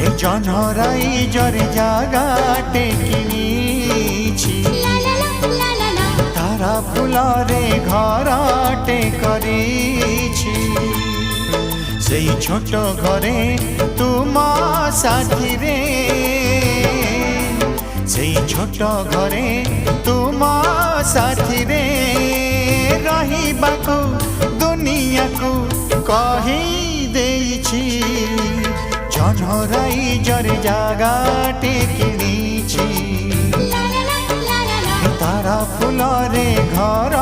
ए जनराइजर जागाटे किनिछि तारा फुलरे घरटे करिछि सेई छोट घरे तुम साथी रे सेई छोट घरे तुम साथी रे रहिबाकू दुनिया को कही देछि जनराइजर जागाटे किनिछि तारा फुलरे घर